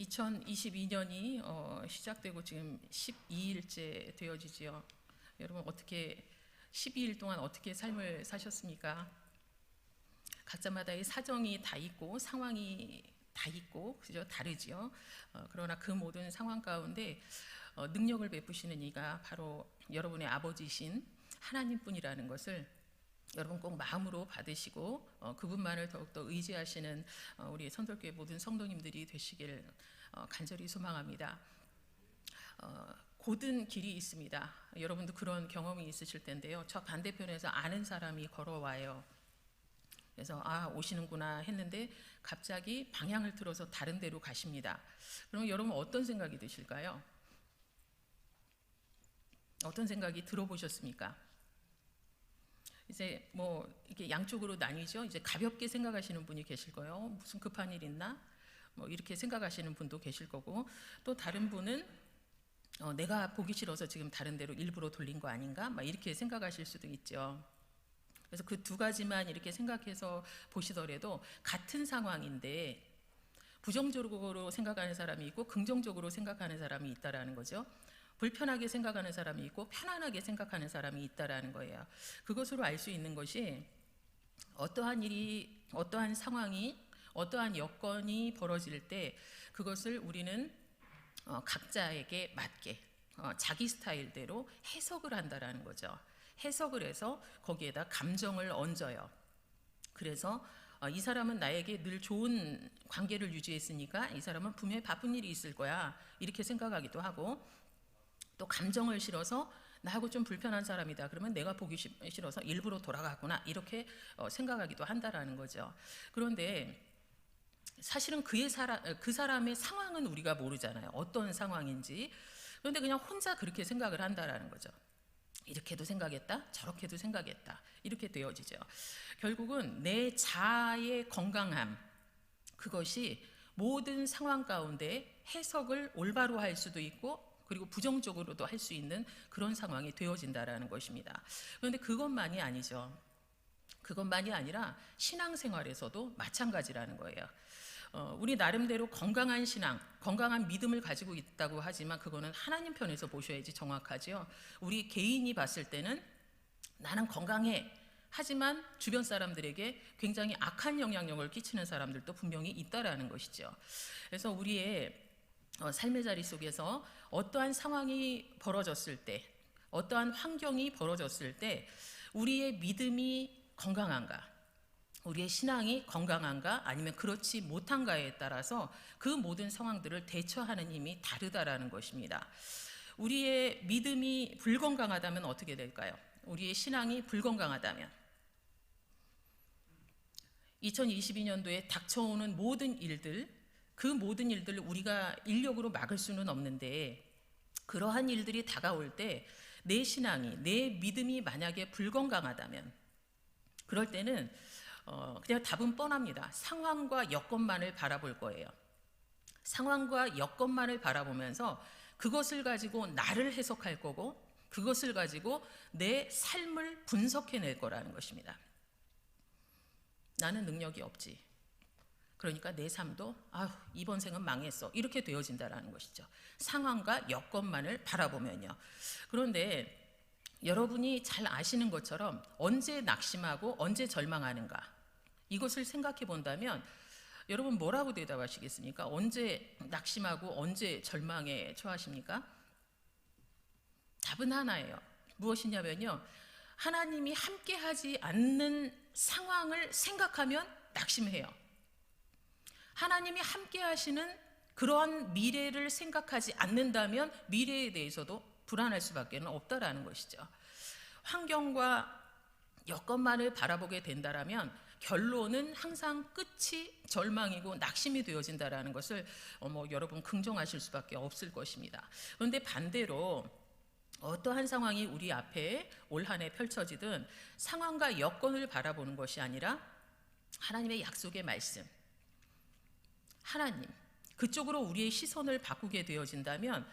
2022년이 시작되고 지금 12일째 되어지지요. 여러분 어떻게 12일 동안 어떻게 삶을 사셨습니까? 각자마다의 사정이 다 있고 상황이 다 있고 그죠? 다르지요. 그러나 그 모든 상황 가운데 능력을 베푸시는 이가 바로 여러분의 아버지신 하나님뿐이라는 것을 여러분 꼭 마음으로 받으시고 그분만을 더욱더 의지하시는 우리 선돌교회 모든 성도님들이 되시길 간절히 소망합니다. 고든 길이 있습니다. 여러분도 그런 경험이 있으실 텐데요. 저 반대편에서 아는 사람이 걸어와요. 그래서 오시는구나 했는데 갑자기 방향을 틀어서 다른 데로 가십니다. 그럼 여러분 어떤 생각이 드실까요? 어떤 생각이 들어보셨습니까? 이제 뭐 이렇게 양쪽으로 나뉘죠. 이제 가볍게 생각하시는 분이 계실 거예요. 무슨 급한 일 있나? 뭐 이렇게 생각하시는 분도 계실 거고, 또 다른 분은 내가 보기 싫어서 지금 다른 데로 일부러 돌린 거 아닌가? 막 이렇게 생각하실 수도 있죠. 그래서 그 두 가지만 이렇게 생각해서 보시더라도 같은 상황인데 부정적으로 생각하는 사람이 있고 긍정적으로 생각하는 사람이 있다라는 거죠. 불편하게 생각하는 사람이 있고 편안하게 생각하는 사람이 있다라는 거예요. 그것으로 알 수 있는 것이 어떠한 일이, 어떠한 상황이, 어떠한 여건이 벌어질 때 그것을 우리는 각자에게 맞게 자기 스타일대로 해석을 한다라는 거죠. 해석을 해서 거기에다 감정을 얹어요. 그래서 이 사람은 나에게 늘 좋은 관계를 유지했으니까 이 사람은 분명히 바쁜 일이 있을 거야 이렇게 생각하기도 하고, 또 감정을 실어서 나하고 좀 불편한 사람이다 그러면 내가 보기 싫어서 일부러 돌아갔구나 이렇게 생각하기도 한다라는 거죠. 그런데 사실은 그 사람의 상황은 우리가 모르잖아요. 어떤 상황인지. 그런데 그냥 혼자 그렇게 생각을 한다라는 거죠. 이렇게도 생각했다, 저렇게도 생각했다 이렇게 되어지죠. 결국은 내 자아의 건강함, 그것이 모든 상황 가운데 해석을 올바로 할 수도 있고 그리고 부정적으로도 할 수 있는 그런 상황이 되어진다라는 것입니다. 그런데 그것만이 아니죠. 그것만이 아니라 신앙생활에서도 마찬가지라는 거예요. 우리 나름대로 건강한 신앙, 건강한 믿음을 가지고 있다고 하지만 그거는 하나님 편에서 보셔야지 정확하죠. 우리 개인이 봤을 때는 나는 건강해 하지만 주변 사람들에게 굉장히 악한 영향력을 끼치는 사람들도 분명히 있다라는 것이죠. 그래서 우리의 삶의 자리 속에서 어떠한 상황이 벌어졌을 때, 어떠한 환경이 벌어졌을 때 우리의 믿음이 건강한가, 우리의 신앙이 건강한가 아니면 그렇지 못한가에 따라서 그 모든 상황들을 대처하는 힘이 다르다라는 것입니다. 우리의 믿음이 불건강하다면 어떻게 될까요? 우리의 신앙이 불건강하다면 2022년도에 닥쳐오는 모든 일들, 그 모든 일들을 우리가 인력으로 막을 수는 없는데 그러한 일들이 다가올 때 내 신앙이, 내 믿음이 만약에 불건강하다면 그럴 때는 그냥 답은 뻔합니다. 상황과 여건만을 바라볼 거예요. 상황과 여건만을 바라보면서 그것을 가지고 나를 해석할 거고 그것을 가지고 내 삶을 분석해낼 거라는 것입니다. 나는 능력이 없지. 그러니까 내 삶도 이번 생은 망했어 이렇게 되어진다는 것이죠. 상황과 여건만을 바라보면요. 그런데 여러분이 잘 아시는 것처럼 언제 낙심하고 언제 절망하는가 이것을 생각해 본다면 여러분 뭐라고 대답하시겠습니까? 언제 낙심하고 언제 절망에 처하십니까? 답은 하나예요. 무엇이냐면요, 하나님이 함께하지 않는 상황을 생각하면 낙심해요. 하나님이 함께 하시는 그러한 미래를 생각하지 않는다면 미래에 대해서도 불안할 수밖에 없다라는 것이죠. 환경과 여건만을 바라보게 된다라면 결론은 항상 끝이 절망이고 낙심이 되어진다라는 것을 여러분 긍정하실 수밖에 없을 것입니다. 그런데 반대로 어떠한 상황이 우리 앞에 올 한 해 펼쳐지든 상황과 여건을 바라보는 것이 아니라 하나님의 약속의 말씀, 하나님, 그쪽으로 우리의 시선을 바꾸게 되어진다면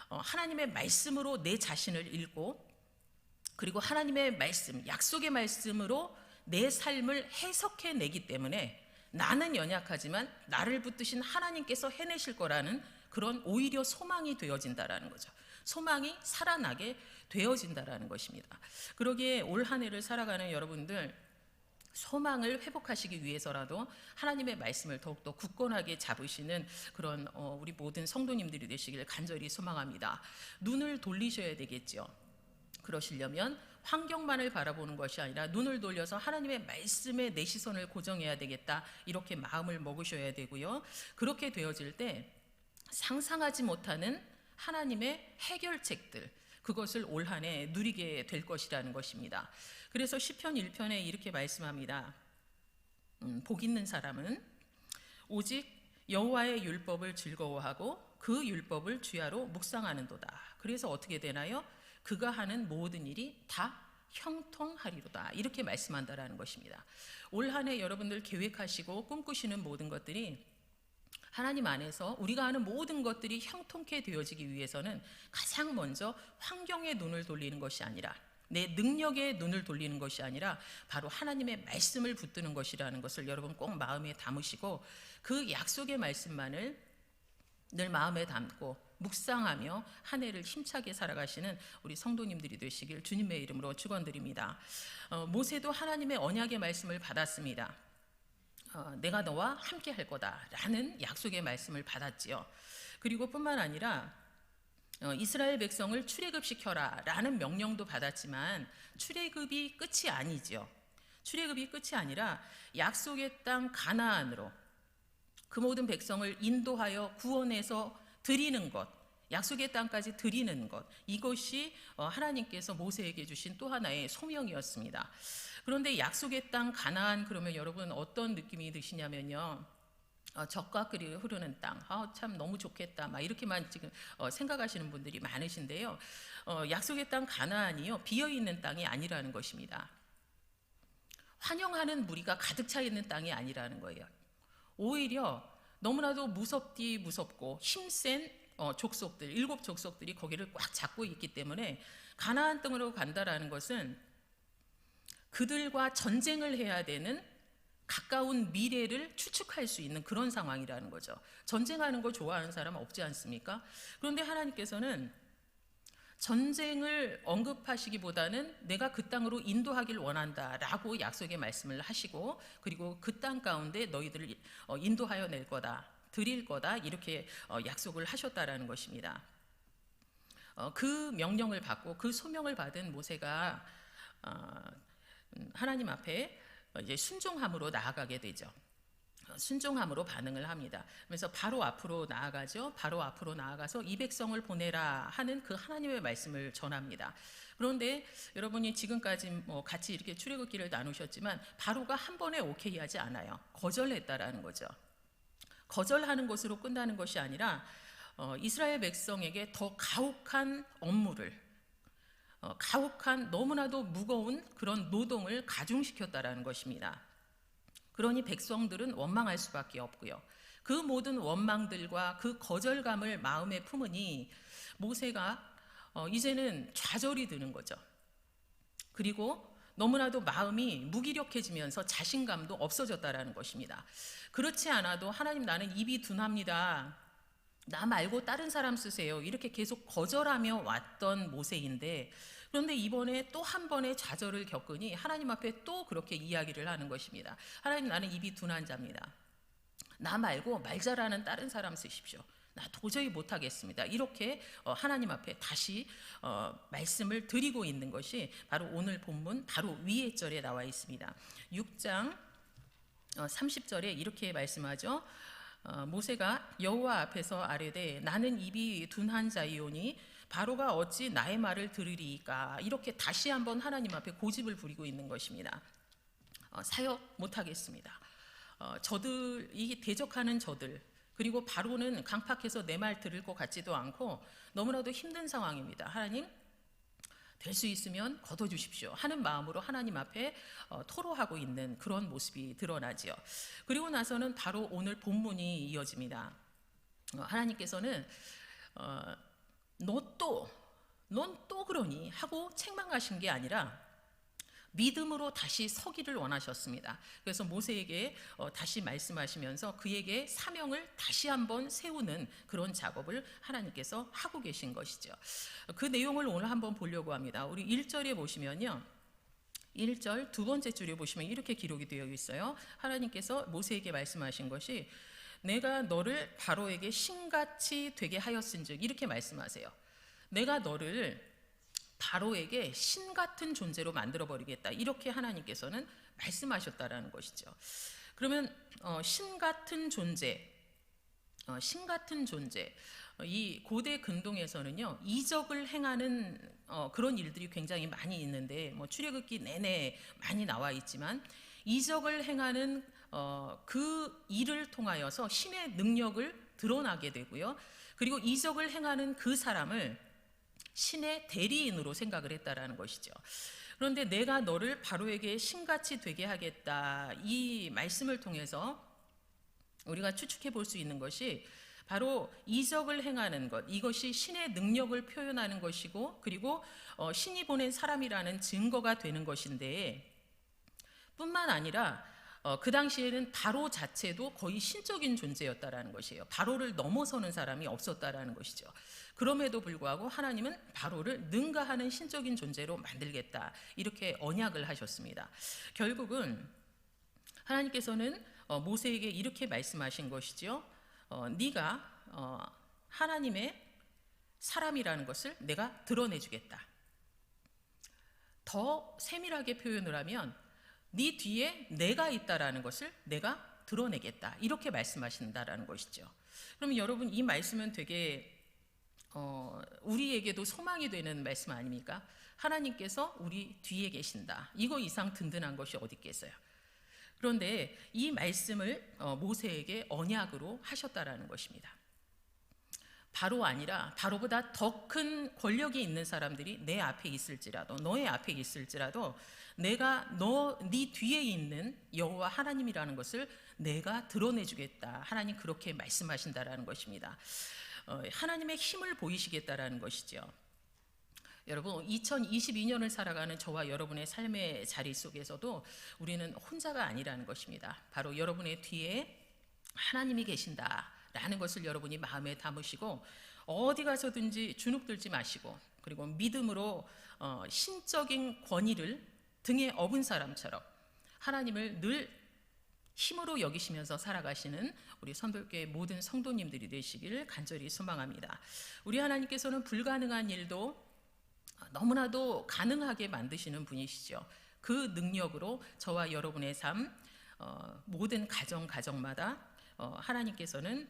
하나님의 말씀으로 내 자신을 읽고 그리고 하나님의 말씀, 약속의 말씀으로 내 삶을 해석해내기 때문에 나는 연약하지만 나를 붙드신 하나님께서 해내실 거라는 그런 오히려 소망이 되어진다라는 거죠. 소망이 살아나게 되어진다라는 것입니다. 그러기에 올 한 해를 살아가는 여러분들, 소망을 회복하시기 위해서라도 하나님의 말씀을 더욱더 굳건하게 잡으시는 그런 우리 모든 성도님들이 되시길 간절히 소망합니다. 눈을 돌리셔야 되겠죠. 그러시려면 환경만을 바라보는 것이 아니라 눈을 돌려서 하나님의 말씀에 내 시선을 고정해야 되겠다, 이렇게 마음을 먹으셔야 되고요. 그렇게 되어질 때 상상하지 못하는 하나님의 해결책들, 그것을 올 한 해 누리게 될 것이라는 것입니다. 그래서 시편 1편에 이렇게 말씀합니다. 복 있는 사람은 오직 여호와의 율법을 즐거워하고 그 율법을 주야로 묵상하는도다. 그래서 어떻게 되나요? 그가 하는 모든 일이 다 형통하리로다, 이렇게 말씀한다라는 것입니다. 올 한 해 여러분들 계획하시고 꿈꾸시는 모든 것들이 하나님 안에서 우리가 하는 모든 것들이 형통케 되어지기 위해서는 가장 먼저 환경에 눈을 돌리는 것이 아니라, 내 능력에 눈을 돌리는 것이 아니라 바로 하나님의 말씀을 붙드는 것이라는 것을 여러분 꼭 마음에 담으시고, 그 약속의 말씀만을 늘 마음에 담고 묵상하며 한 해를 힘차게 살아가시는 우리 성도님들이 되시길 주님의 이름으로 축원드립니다. 모세도 하나님의 언약의 말씀을 받았습니다. 내가 너와 함께 할 거다 라는 약속의 말씀을 받았지요. 그리고 뿐만 아니라 이스라엘 백성을 출애굽시켜라 라는 명령도 받았지만 출애굽이 끝이 아니죠. 출애굽이 끝이 아니라 약속의 땅 가나안으로 그 모든 백성을 인도하여 구원해서 드리는 것, 약속의 땅까지 드리는 것, 이것이 하나님께서 모세에게 주신 또 하나의 소명이었습니다. 그런데 약속의 땅 가나안, 그러면 여러분 어떤 느낌이 드시냐면요, 젖과 꿀이 흐르는 땅, 참 너무 좋겠다, 막 이렇게만 지금 생각하시는 분들이 많으신데요. 약속의 땅 가나안이요, 비어있는 땅이 아니라는 것입니다. 환영하는 무리가 가득 차 있는 땅이 아니라는 거예요. 오히려 너무나도 무섭고 힘센 족속들, 7 족속들이 거기를 꽉 잡고 있기 때문에 가나안 땅으로 간다라는 것은 그들과 전쟁을 해야 되는 가까운 미래를 추측할 수 있는 그런 상황이라는 거죠. 전쟁하는 거 좋아하는 사람 없지 않습니까? 그런데 하나님께서는 전쟁을 언급하시기보다는 내가 그 땅으로 인도하길 원한다라고 약속의 말씀을 하시고, 그리고 그 땅 가운데 너희들을 인도하여 낼 거다, 드릴 거다, 이렇게 약속을 하셨다라는 것입니다. 그 명령을 받고 그 소명을 받은 모세가 하나님 앞에 이제 순종함으로 나아가게 되죠. 순종함으로 반응을 합니다. 그래서 바로 앞으로 나아가죠. 바로 앞으로 나아가서 이 백성을 보내라 하는 그 하나님의 말씀을 전합니다. 그런데 여러분이 지금까지 같이 이렇게 출애굽기를 나누셨지만 바로가 한 번에 오케이 하지 않아요. 거절했다라는 거죠. 거절하는 것으로 끝나는 것이 아니라 이스라엘 백성에게 더 가혹한 업무를, 가혹한 너무나도 무거운 그런 노동을 가중시켰다라는 것입니다. 그러니 백성들은 원망할 수밖에 없고요. 그 모든 원망들과 그 거절감을 마음에 품으니 모세가 이제는 좌절이 드는 거죠. 그리고 너무나도 마음이 무기력해지면서 자신감도 없어졌다라는 것입니다. 그렇지 않아도 하나님, 나는 입이 둔합니다, 나 말고 다른 사람 쓰세요, 이렇게 계속 거절하며 왔던 모세인데, 그런데 이번에 또 한 번의 좌절을 겪으니 하나님 앞에 또 그렇게 이야기를 하는 것입니다. 하나님, 나는 입이 둔한 자입니다. 나 말고 말 잘하는 다른 사람 쓰십시오. 나 도저히 못하겠습니다. 이렇게 하나님 앞에 다시 말씀을 드리고 있는 것이 바로 오늘 본문 바로 위의 절에 나와 있습니다. 6장 30절에 이렇게 말씀하죠. 모세가 여호와 앞에서 아뢰되 나는 입이 둔한 자이오니 바로가 어찌 나의 말을 들으리이까, 이렇게 다시 한번 하나님 앞에 고집을 부리고 있는 것입니다. 사역 못하겠습니다. 이 대적하는 저들, 그리고 바로는 강팍해서 내 말 들을 것 같지도 않고 너무나도 힘든 상황입니다. 하나님, 될 수 있으면 거둬주십시오 하는 마음으로 하나님 앞에 토로하고 있는 그런 모습이 드러나지요. 그리고 나서는 바로 오늘 본문이 이어집니다. 하나님께서는 넌 또 그러니 하고 책망하신 게 아니라 믿음으로 다시 서기를 원하셨습니다. 그래서 모세에게 다시 말씀하시면서 그에게 사명을 다시 한번 세우는 그런 작업을 하나님께서 하고 계신 것이죠. 그 내용을 오늘 한번 보려고 합니다. 우리 1절에 보시면요, 1절 두 번째 줄에 보시면 이렇게 기록이 되어 있어요. 하나님께서 모세에게 말씀하신 것이 내가 너를 바로에게 신같이 되게 하였은즉, 이렇게 말씀하세요. 내가 너를 바로에게 신 같은 존재로 만들어 버리겠다, 이렇게 하나님께서는 말씀하셨다라는 것이죠. 그러면 신 같은 존재, 이 고대 근동에서는요, 이적을 행하는 그런 일들이 굉장히 많이 있는데, 출애굽기 내내 많이 나와 있지만, 이적을 행하는 그 일을 통하여서 신의 능력을 드러나게 되고요, 그리고 이적을 행하는 그 사람을 신의 대리인으로 생각을 했다라는 것이죠. 그런데 내가 너를 바로에게 신같이 되게 하겠다, 이 말씀을 통해서 우리가 추측해 볼 수 있는 것이 바로 이적을 행하는 것, 이것이 신의 능력을 표현하는 것이고, 그리고 신이 보낸 사람이라는 증거가 되는 것인데, 뿐만 아니라 그 당시에는 바로 자체도 거의 신적인 존재였다라는 것이에요. 바로를 넘어서는 사람이 없었다라는 것이죠. 그럼에도 불구하고 하나님은 바로를 능가하는 신적인 존재로 만들겠다, 이렇게 언약을 하셨습니다. 결국은 하나님께서는 모세에게 이렇게 말씀하신 것이죠. 네가 하나님의 사람이라는 것을 내가 드러내주겠다. 더 세밀하게 표현을 하면 네 뒤에 내가 있다라는 것을 내가 드러내겠다, 이렇게 말씀하신다라는 것이죠. 그러면 여러분, 이 말씀은 되게 우리에게도 소망이 되는 말씀 아닙니까? 하나님께서 우리 뒤에 계신다, 이거 이상 든든한 것이 어디 있겠어요. 그런데 이 말씀을 모세에게 언약으로 하셨다라는 것입니다. 바로 아니라 바로보다 더 큰 권력이 있는 사람들이 내 앞에 있을지라도, 너의 앞에 있을지라도 내가 네 뒤에 있는 여호와 하나님이라는 것을 내가 드러내주겠다, 하나님 그렇게 말씀하신다라는 것입니다. 하나님의 힘을 보이시겠다라는 것이죠. 여러분, 2022년을 살아가는 저와 여러분의 삶의 자리 속에서도 우리는 혼자가 아니라는 것입니다. 바로 여러분의 뒤에 하나님이 계신다라는 것을 여러분이 마음에 담으시고, 어디 가서든지 주눅들지 마시고, 그리고 믿음으로 신적인 권위를 등에 업은 사람처럼 하나님을 늘 힘으로 여기시면서 살아가시는 우리 선돌교회 모든 성도님들이 되시길 간절히 소망합니다. 우리 하나님께서는 불가능한 일도 너무나도 가능하게 만드시는 분이시죠. 그 능력으로 저와 여러분의 삶, 모든 가정마다 하나님께서는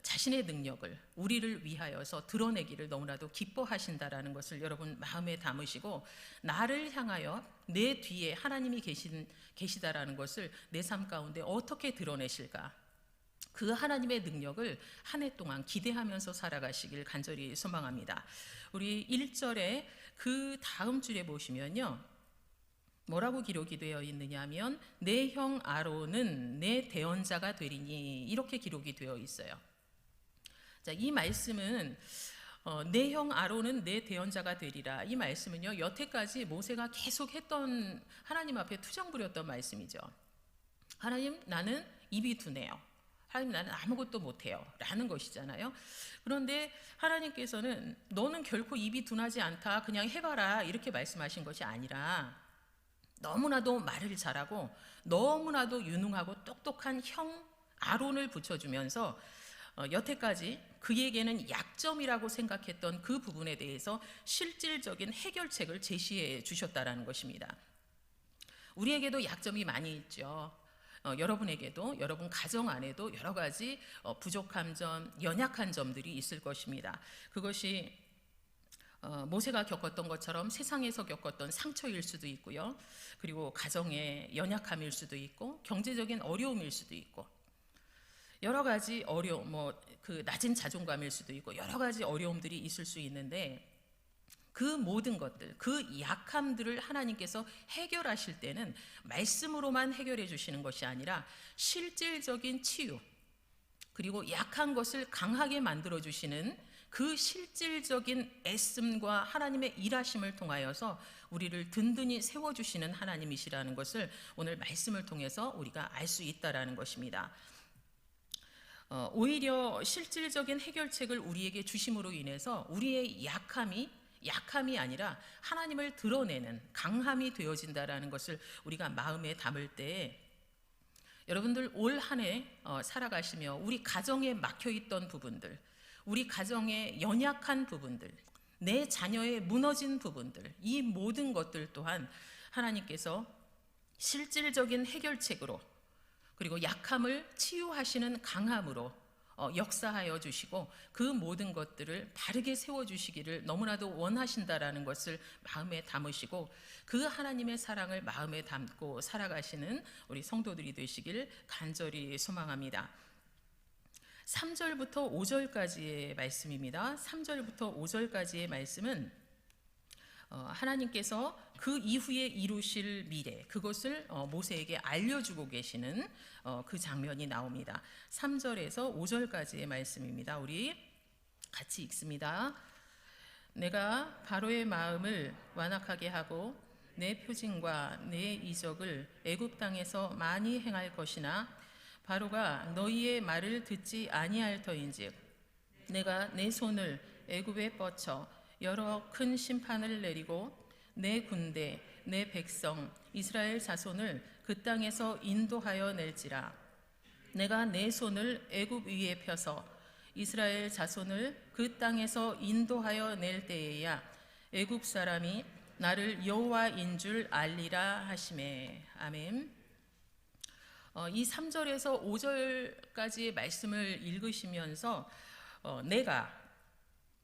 자신의 능력을 우리를 위하여서 드러내기를 너무나도 기뻐하신다라는 것을 여러분 마음에 담으시고, 나를 향하여 내 뒤에 하나님이 계시다라는 것을 내 삶 가운데 어떻게 드러내실까, 그 하나님의 능력을 한 해 동안 기대하면서 살아가시길 간절히 소망합니다. 우리 1절에 그 다음 줄에 보시면요, 뭐라고 기록이 되어 있느냐 하면 내 형 아론은 내 대언자가 되리니, 이렇게 기록이 되어 있어요. 자, 이 말씀은 내 형 아론은 내 대언자가 되리라, 이 말씀은요, 여태까지 모세가 계속 했던, 하나님 앞에 투정 부렸던 말씀이죠. 하나님, 나는 입이 둔해요. 하나님, 나는 아무것도 못해요 라는 것이잖아요. 그런데 하나님께서는 너는 결코 입이 둔하지 않다, 그냥 해봐라, 이렇게 말씀하신 것이 아니라 너무나도 말을 잘하고 너무나도 유능하고 똑똑한 형 아론을 붙여주면서 여태까지 그에게는 약점이라고 생각했던 그 부분에 대해서 실질적인 해결책을 제시해 주셨다라는 것입니다. 우리에게도 약점이 많이 있죠. 여러분에게도, 여러분 가정 안에도 여러 가지 부족한 점, 연약한 점들이 있을 것입니다. 그것이 모세가 겪었던 것처럼 세상에서 겪었던 상처일 수도 있고요, 그리고 가정의 연약함일 수도 있고, 경제적인 어려움일 수도 있고, 여러 가지 어려움, 그 낮은 자존감일 수도 있고, 여러 가지 어려움들이 있을 수 있는데, 그 모든 것들, 그 약함들을 하나님께서 해결하실 때는 말씀으로만 해결해 주시는 것이 아니라 실질적인 치유, 그리고 약한 것을 강하게 만들어 주시는 그 실질적인 애씀과 하나님의 일하심을 통하여서 우리를 든든히 세워주시는 하나님이시라는 것을 오늘 말씀을 통해서 우리가 알 수 있다라는 것입니다. 오히려 실질적인 해결책을 우리에게 주심으로 인해서 우리의 약함이 아니라 하나님을 드러내는 강함이 되어진다라는 것을 우리가 마음에 담을 때, 여러분들 올 한 해 살아가시며 우리 가정에 막혀있던 부분들, 우리 가정의 연약한 부분들, 내 자녀의 무너진 부분들, 이 모든 것들 또한 하나님께서 실질적인 해결책으로, 그리고 약함을 치유하시는 강함으로 역사하여 주시고 그 모든 것들을 바르게 세워주시기를 너무나도 원하신다라는 것을 마음에 담으시고, 그 하나님의 사랑을 마음에 담고 살아가시는 우리 성도들이 되시길 간절히 소망합니다. 3절부터 5절까지의 말씀입니다. 3절부터 5절까지의 말씀은 하나님께서 그 이후에 이루실 미래, 그것을 모세에게 알려주고 계시는 그 장면이 나옵니다. 3절에서 5절까지의 말씀입니다. 우리 같이 읽습니다. 내가 바로의 마음을 완악하게 하고 내 표징과 내 이적을 애굽 땅에서 많이 행할 것이나 바로가 너희의 말을 듣지 아니할 터인즉 내가 내 손을 애굽에 뻗쳐 여러 큰 심판을 내리고 내 군대 내 백성 이스라엘 자손을 그 땅에서 인도하여 낼지라. 내가 내 손을 애굽 위에 펴서 이스라엘 자손을 그 땅에서 인도하여 낼 때에야 애굽 사람이 나를 여호와인 줄 알리라 하시매. 아멘. 이 3절에서 5절까지의 말씀을 읽으시면서 내가,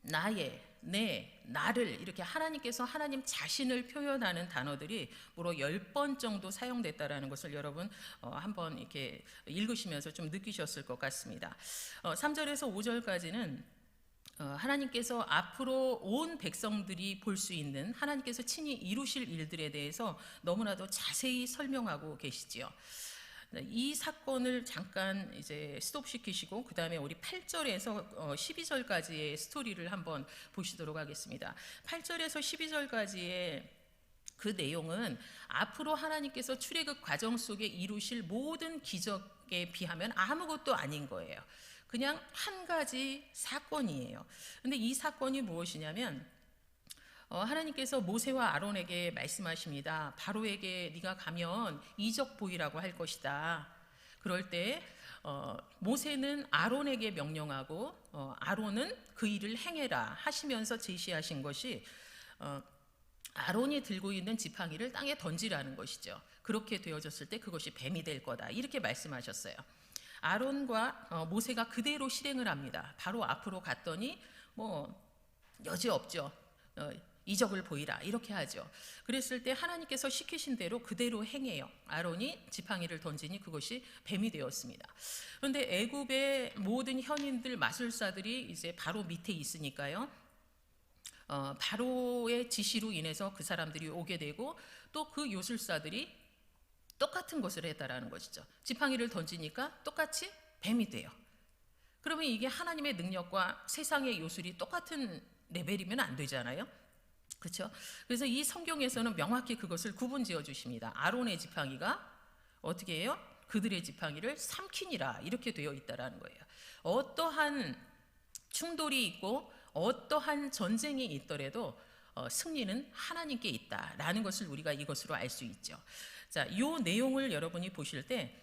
나의, 내, 나를 이렇게 하나님께서 하나님 자신을 표현하는 단어들이 무려 10번 정도 사용됐다라는 것을 여러분 한번 이렇게 읽으시면서 좀 느끼셨을 것 같습니다. 3절에서 5절까지는 하나님께서 앞으로 온 백성들이 볼 수 있는 하나님께서 친히 이루실 일들에 대해서 너무나도 자세히 설명하고 계시지요. 이 사건을 잠깐 이제 스톱시키시고 그 다음에 우리 8절에서 12절까지의 스토리를 한번 보시도록 하겠습니다. 8절에서 12절까지의 그 내용은 앞으로 하나님께서 출애굽 과정 속에 이루실 모든 기적에 비하면 아무것도 아닌 거예요. 그냥 한 가지 사건이에요. 근데 이 사건이 무엇이냐면 하나님께서 모세와 아론에게 말씀하십니다. 바로에게 네가 가면 이적 보이라고 할 것이다. 그럴 때 모세는 아론에게 명령하고 아론은 그 일을 행해라 하시면서 제시하신 것이 아론이 들고 있는 지팡이를 땅에 던지라는 것이죠. 그렇게 되어졌을 때 그것이 뱀이 될 거다. 이렇게 말씀하셨어요. 아론과 모세가 그대로 실행을 합니다. 바로 앞으로 갔더니 여지없죠. 이적을 보이라 이렇게 하죠. 그랬을 때 하나님께서 시키신 대로 그대로 행해요. 아론이 지팡이를 던지니 그것이 뱀이 되었습니다. 그런데 애굽의 모든 현인들 마술사들이 이제 바로 밑에 있으니까요. 바로의 지시로 인해서 그 사람들이 오게 되고 또 그 요술사들이 똑같은 것을 했다라는 것이죠. 지팡이를 던지니까 똑같이 뱀이 돼요. 그러면 이게 하나님의 능력과 세상의 요술이 똑같은 레벨이면 안 되잖아요. 그렇죠? 그래서 이 성경에서는 명확히 그것을 구분지어 주십니다. 아론의 지팡이가 어떻게 해요? 그들의 지팡이를 삼키니라 이렇게 되어 있다라는 거예요. 어떠한 충돌이 있고 어떠한 전쟁이 있더라도 승리는 하나님께 있다라는 것을 우리가 이것으로 알 수 있죠. 자, 이 내용을 여러분이 보실 때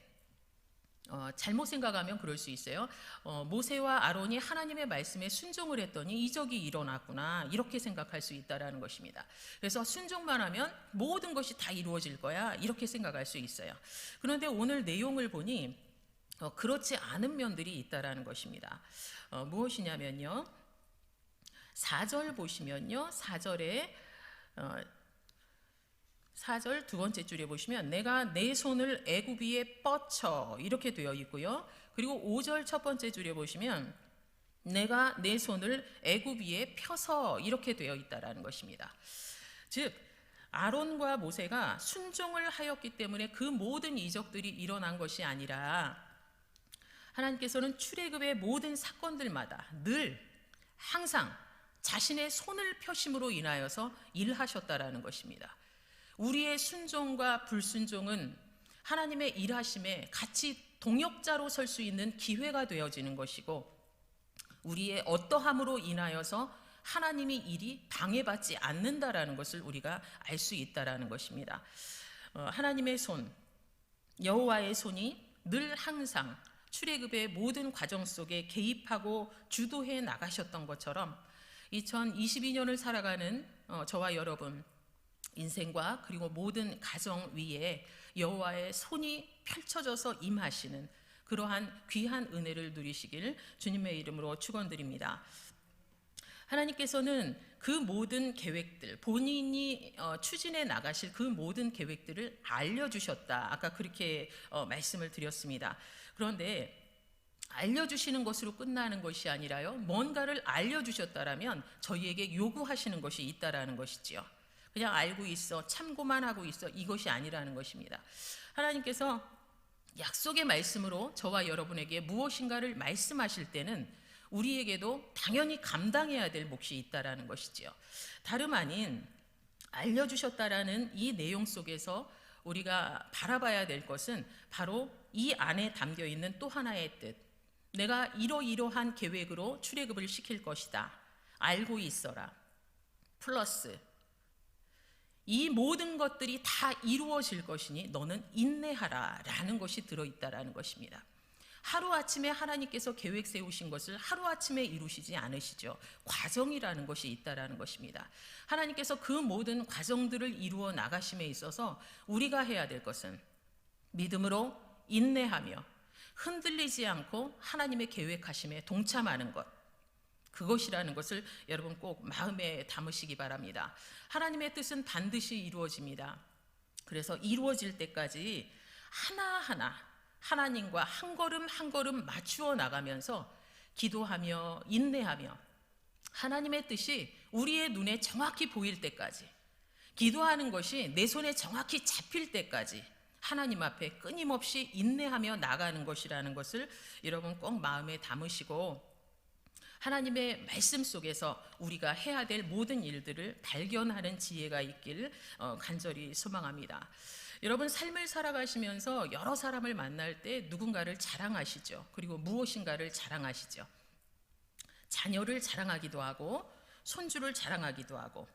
잘못 생각하면 그럴 수 있어요. 모세와 아론이 하나님의 말씀에 순종을 했더니 이적이 일어났구나 이렇게 생각할 수 있다라는 것입니다. 그래서 순종만 하면 모든 것이 다 이루어질 거야 이렇게 생각할 수 있어요. 그런데 오늘 내용을 보니 그렇지 않은 면들이 있다라는 것입니다. 무엇이냐면요. 4절 보시면요. 4절 두 번째 줄에 보시면 내가 내 손을 애굽 위에 뻗쳐 이렇게 되어 있고요. 그리고 5절 첫 번째 줄에 보시면 내가 내 손을 애굽 위에 펴서 이렇게 되어 있다라는 것입니다. 즉 아론과 모세가 순종을 하였기 때문에 그 모든 이적들이 일어난 것이 아니라 하나님께서는 출애굽의 모든 사건들마다 늘 항상 자신의 손을 펴심으로 인하여서 일하셨다라는 것입니다. 우리의 순종과 불순종은 하나님의 일하심에 같이 동역자로 설 수 있는 기회가 되어지는 것이고, 우리의 어떠함으로 인하여서 하나님의 일이 방해받지 않는다라는 것을 우리가 알 수 있다라는 것입니다. 하나님의 손, 여호와의 손이 늘 항상 출애굽의 모든 과정 속에 개입하고 주도해 나가셨던 것처럼 2022년을 살아가는 저와 여러분 인생과 그리고 모든 가정 위에 여호와의 손이 펼쳐져서 임하시는 그러한 귀한 은혜를 누리시길 주님의 이름으로 축원드립니다. 하나님께서는 그 모든 계획들, 본인이 추진해 나가실 그 모든 계획들을 알려주셨다. 아까 그렇게 말씀을 드렸습니다. 그런데 알려주시는 것으로 끝나는 것이 아니라요, 뭔가를 알려주셨다라면 저희에게 요구하시는 것이 있다라는 것이지요. 그냥 알고 있어, 참고만 하고 있어, 이것이 아니라는 것입니다. 하나님께서 약속의 말씀으로 저와 여러분에게 무엇인가를 말씀하실 때는 우리에게도 당연히 감당해야 될 몫이 있다라는 것이지요. 다름 아닌 알려주셨다라는 이 내용 속에서 우리가 바라봐야 될 것은 바로 이 안에 담겨 있는 또 하나의 뜻, 내가 이러이러한 계획으로 출애굽을 시킬 것이다, 알고 있어라, 플러스 이 모든 것들이 다 이루어질 것이니 너는 인내하라 라는 것이 들어있다라는 것입니다. 하루아침에 하나님께서 계획 세우신 것을 하루아침에 이루시지 않으시죠. 과정이라는 것이 있다라는 것입니다. 하나님께서 그 모든 과정들을 이루어 나가심에 있어서 우리가 해야 될 것은 믿음으로 인내하며 흔들리지 않고 하나님의 계획하심에 동참하는 것, 그것이라는 것을 여러분 꼭 마음에 담으시기 바랍니다. 하나님의 뜻은 반드시 이루어집니다. 그래서 이루어질 때까지 하나하나 하나님과 한 걸음 한 걸음 맞추어 나가면서 기도하며 인내하며 하나님의 뜻이 우리의 눈에 정확히 보일 때까지, 기도하는 것이 내 손에 정확히 잡힐 때까지 하나님 앞에 끊임없이 인내하며 나가는 것이라는 것을 여러분 꼭 마음에 담으시고, 하나님의 말씀 속에서 우리가 해야 될 모든 일들을 발견하는 지혜가 있길 간절히 소망합니다. 여러분 삶을 살아가시면서 여러 사람을 만날 때 누군가를 자랑하시죠. 그리고 무엇인가를 자랑하시죠. 자녀를 자랑하기도 하고 손주를 자랑하기도 하고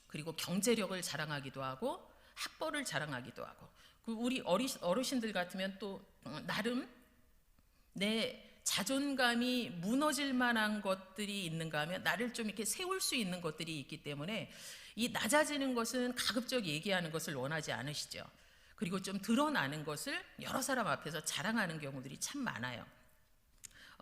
그리고 경제력을 자랑하기도 하고 학벌을 자랑하기도 하고, 우리 어르신들 같으면 또 나름 내 자존감이 무너질 만한 것들이 있는가 하면 나를 좀 이렇게 세울 수 있는 것들이 있기 때문에 이 낮아지는 것은 가급적 얘기하는 것을 원하지 않으시죠. 그리고 좀 드러나는 것을 여러 사람 앞에서 자랑하는 경우들이 참 많아요.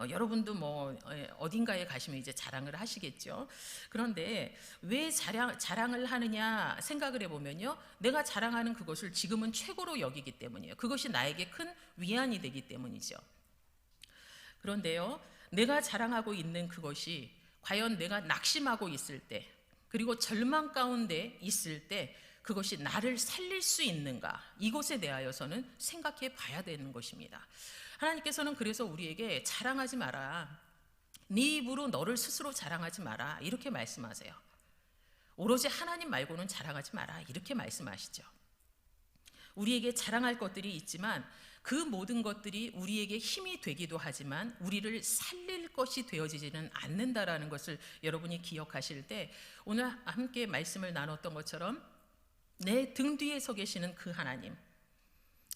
여러분도 뭐 어딘가에 가시면 이제 자랑을 하시겠죠. 그런데 왜 자랑을 하느냐 생각을 해보면요, 내가 자랑하는 그것을 지금은 최고로 여기기 때문이에요. 그것이 나에게 큰 위안이 되기 때문이죠. 그런데요, 내가 자랑하고 있는 그것이 과연 내가 낙심하고 있을 때, 그리고 절망 가운데 있을 때 그것이 나를 살릴 수 있는가, 이것에 대하여서는 생각해 봐야 되는 것입니다. 하나님께서는 그래서 우리에게 자랑하지 마라, 네 입으로 너를 스스로 자랑하지 마라, 이렇게 말씀하세요. 오로지 하나님 말고는 자랑하지 마라, 이렇게 말씀하시죠. 우리에게 자랑할 것들이 있지만 그 모든 것들이 우리에게 힘이 되기도 하지만 우리를 살릴 것이 되어지지는 않는다라는 것을 여러분이 기억하실 때, 오늘 함께 말씀을 나눴던 것처럼 내 등 뒤에 서 계시는 그 하나님,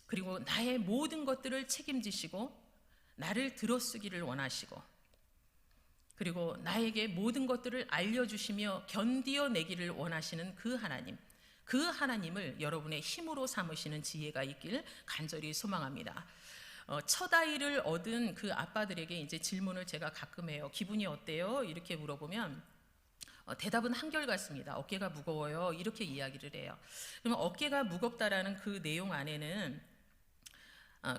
그리고 나의 모든 것들을 책임지시고 나를 들어쓰기를 원하시고, 그리고 나에게 모든 것들을 알려주시며 견디어내기를 원하시는 그 하나님, 그 하나님을 여러분의 힘으로 삼으시는 지혜가 있길 간절히 소망합니다. 첫 아이를 얻은 그 아빠들에게 이제 질문을 제가 가끔 해요. 기분이 어때요? 이렇게 물어보면 대답은 한결같습니다. 어깨가 무거워요, 이렇게 이야기를 해요. 그러면 어깨가 무겁다라는 그 내용 안에는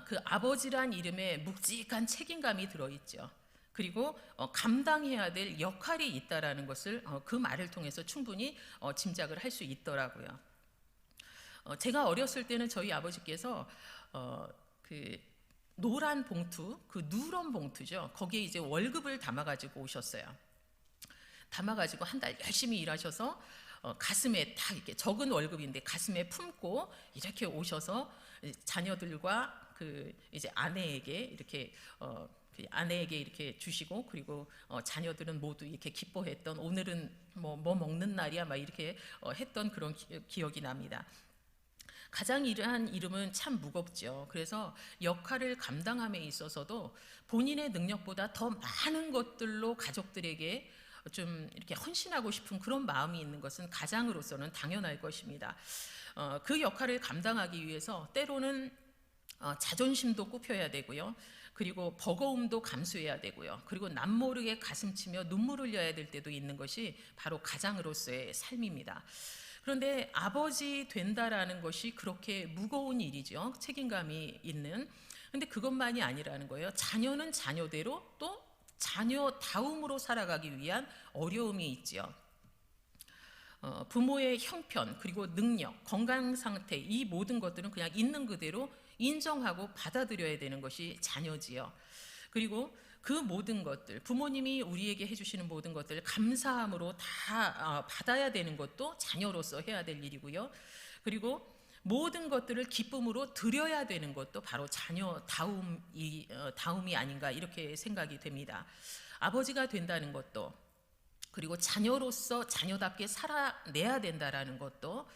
그 아버지란 이름에 묵직한 책임감이 들어있죠. 그리고 감당해야 될 역할이 있다라는 것을 그 말을 통해서 충분히 짐작을 할 수 있더라고요. 제가 어렸을 때는 저희 아버지께서 그 노란 봉투, 그 누런 봉투죠, 거기에 이제 월급을 담아가지고 오셨어요. 담아가지고 한 달 열심히 일하셔서 가슴에 딱 이렇게 적은 월급인데 가슴에 품고 이렇게 오셔서 자녀들과 그 이제 아내에게 이렇게 그 아내에게 이렇게 주시고, 그리고 자녀들은 모두 이렇게 기뻐했던, 오늘은 뭐 먹는 날이야 막 이렇게 했던 그런 기억이 납니다. 가장이라는 이름은 참 무겁죠. 그래서 역할을 감당함에 있어서도 본인의 능력보다 더 많은 것들로 가족들에게 좀 이렇게 헌신하고 싶은 그런 마음이 있는 것은 가장으로서는 당연할 것입니다. 그 역할을 감당하기 위해서 때로는 자존심도 굽혀야 되고요. 그리고 버거움도 감수해야 되고요. 그리고 남모르게 가슴치며 눈물을 흘려야 될 때도 있는 것이 바로 가장으로서의 삶입니다. 그런데 아버지 된다라는 것이 그렇게 무거운 일이죠. 책임감이 있는. 근데 그것만이 아니라는 거예요. 자녀는 자녀대로 또 자녀다움으로 살아가기 위한 어려움이 있죠. 부모의 형편, 그리고 능력, 건강 상태, 이 모든 것들은 그냥 있는 그대로 인정하고 받아들여야 되는 것이 자녀지요. 그리고 그 모든 것들, 부모님이 우리에게 해주시는 모든 것들을 감사함으로 다 받아야 되는 것도 자녀로서 해야 될 일이고요. 그리고 모든 것들을 기쁨으로 드려야 되는 것도 바로 다움이 아닌가 이렇게 생각이 됩니다. 아버지가 된다는 것도, 그리고 자녀로서 자녀답게 살아내야 된다라는 것도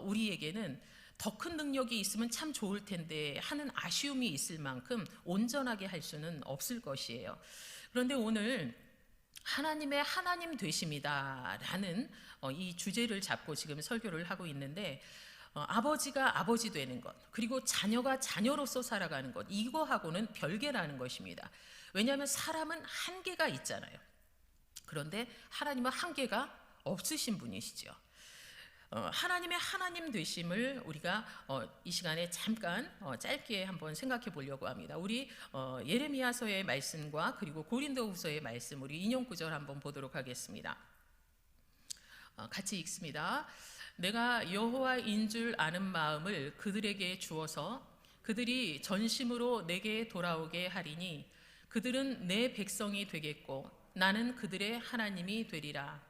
우리에게는 더 큰 능력이 있으면 참 좋을 텐데 하는 아쉬움이 있을 만큼 온전하게 할 수는 없을 것이에요. 그런데 오늘 하나님의 하나님 되심이다라는 이 주제를 잡고 지금 설교를 하고 있는데, 아버지가 아버지 되는 것, 그리고 자녀가 자녀로서 살아가는 것, 이거하고는 별개라는 것입니다. 왜냐하면 사람은 한계가 있잖아요. 그런데 하나님은 한계가 없으신 분이시죠. 하나님의 하나님 되심을 우리가 이 시간에 잠깐 짧게 한번 생각해 보려고 합니다. 우리 예레미야서의 말씀과 그리고 고린도후서의 말씀, 우리 인용 구절 한번 보도록 하겠습니다. 같이 읽습니다. 내가 여호와인 줄 아는 마음을 그들에게 주어서 그들이 전심으로 내게 돌아오게 하리니 그들은 내 백성이 되겠고 나는 그들의 하나님이 되리라.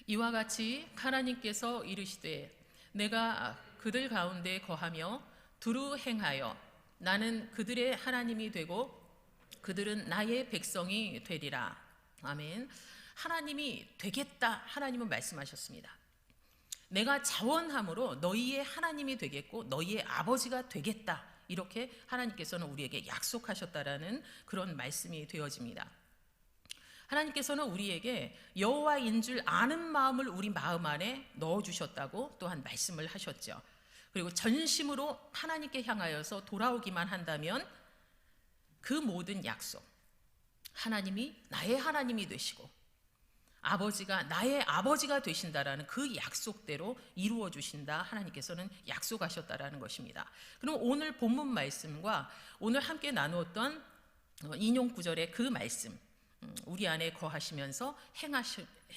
이와 같이 하나님께서 이르시되 내가 그들 가운데 거하며 두루 행하여 나는 그들의 하나님이 되고 그들은 나의 백성이 되리라. 아멘. 하나님이 되겠다, 하나님은 말씀하셨습니다. 내가 자원함으로 너희의 하나님이 되겠고 너희의 아버지가 되겠다, 이렇게 하나님께서는 우리에게 약속하셨다라는 그런 말씀이 되어집니다. 하나님께서는 우리에게 여호와인 줄 아는 마음을 우리 마음 안에 넣어주셨다고 또한 말씀을 하셨죠. 그리고 전심으로 하나님께 향하여서 돌아오기만 한다면 그 모든 약속, 하나님이 나의 하나님이 되시고 아버지가 나의 아버지가 되신다라는 그 약속대로 이루어 주신다, 하나님께서는 약속하셨다라는 것입니다. 그럼 오늘 본문 말씀과 오늘 함께 나누었던 인용 구절의 그 말씀, 우리 안에 거하시면서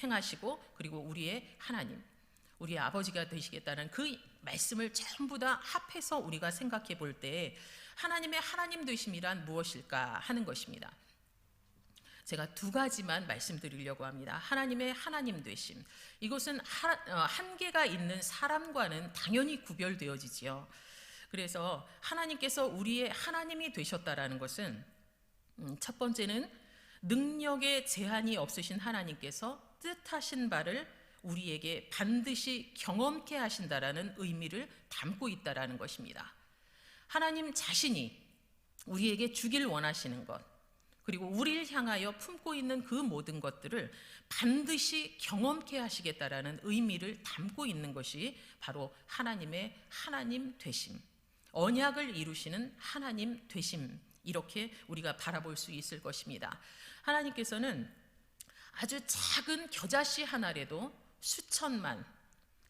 행하시고 그리고 우리의 하나님, 우리의 아버지가 되시겠다는 그 말씀을 전부 다 합해서 우리가 생각해 볼 때 하나님의 하나님 되심이란 무엇일까 하는 것입니다. 제가 두 가지만 말씀드리려고 합니다. 하나님의 하나님 되심, 이것은 한계가 있는 사람과는 당연히 구별되어지지요. 그래서 하나님께서 우리의 하나님이 되셨다라는 것은 첫 번째는 능력에 제한이 없으신 하나님께서 뜻하신 바를 우리에게 반드시 경험케 하신다라는 의미를 담고 있다라는 것입니다. 하나님 자신이 우리에게 주길 원하시는 것, 그리고 우리를 향하여 품고 있는 그 모든 것들을 반드시 경험케 하시겠다라는 의미를 담고 있는 것이 바로 하나님의 하나님 되심, 언약을 이루시는 하나님 되심, 이렇게 우리가 바라볼 수 있을 것입니다. 하나님께서는 아주 작은 겨자씨 하나라도 수천만,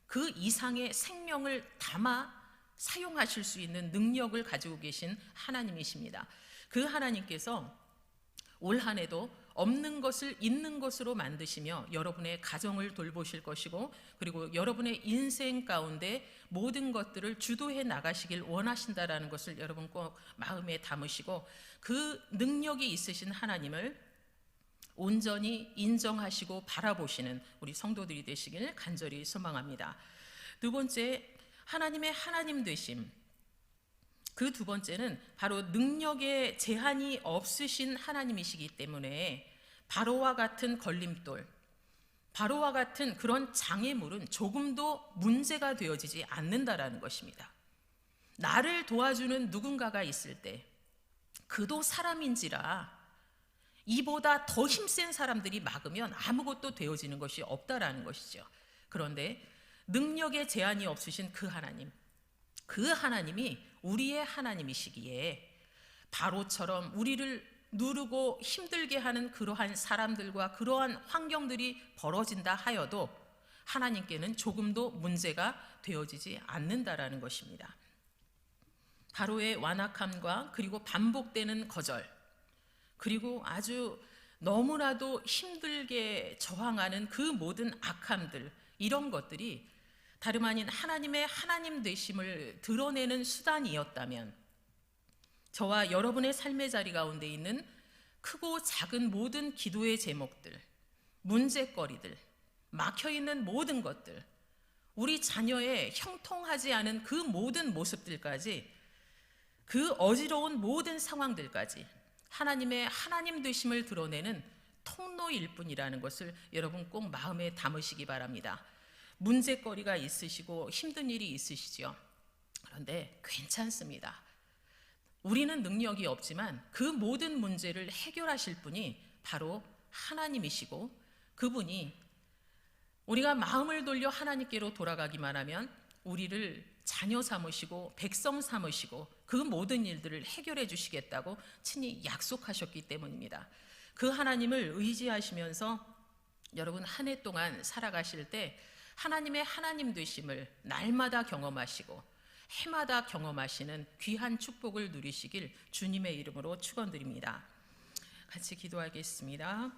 그 이상의 생명을 담아 사용하실 수 있는 능력을 가지고 계신 하나님이십니다. 그 하나님께서 올 한 해도 없는 것을 있는 것으로 만드시며 여러분의 가정을 돌보실 것이고, 그리고 여러분의 인생 가운데 모든 것들을 주도해 나가시길 원하신다라는 것을 여러분 꼭 마음에 담으시고, 그 능력이 있으신 하나님을 온전히 인정하시고 바라보시는 우리 성도들이 되시길 간절히 소망합니다. 두 번째, 하나님의 하나님 되심. 그 두 번째는 바로 능력에 제한이 없으신 하나님이시기 때문에 바로와 같은 걸림돌, 바로와 같은 그런 장애물은 조금도 문제가 되어지지 않는다라는 것입니다. 나를 도와주는 누군가가 있을 때 그도 사람인지라 이보다 더 힘센 사람들이 막으면 아무것도 되어지는 것이 없다라는 것이죠. 그런데 능력에 제한이 없으신 그 하나님, 그 하나님이 우리의 하나님이시기에 바로처럼 우리를 누르고 힘들게 하는 그러한 사람들과 그러한 환경들이 벌어진다 하여도 하나님께는 조금도 문제가 되어지지 않는다라는 것입니다. 바로의 완악함과 그리고 반복되는 거절, 그리고 아주 너무나도 힘들게 저항하는 그 모든 악함들, 이런 것들이 다름 아닌 하나님의 하나님 되심을 드러내는 수단이었다면 저와 여러분의 삶의 자리 가운데 있는 크고 작은 모든 기도의 제목들, 문제거리들, 막혀있는 모든 것들, 우리 자녀의 형통하지 않은 그 모든 모습들까지, 그 어지러운 모든 상황들까지 하나님의 하나님 되심을 드러내는 통로일 뿐이라는 것을 여러분 꼭 마음에 담으시기 바랍니다. 문제거리가 있으시고 힘든 일이 있으시죠. 그런데 괜찮습니다. 우리는 능력이 없지만 그 모든 문제를 해결하실 분이 바로 하나님이시고, 그분이 우리가 마음을 돌려 하나님께로 돌아가기만 하면 우리를 자녀 삼으시고 백성 삼으시고 그 모든 일들을 해결해 주시겠다고 친히 약속하셨기 때문입니다. 그 하나님을 의지하시면서 여러분 한 해 동안 살아가실 때 하나님의 하나님 되심을 날마다 경험하시고 해마다 경험하시는 귀한 축복을 누리시길 주님의 이름으로 축원드립니다. 같이 기도하겠습니다.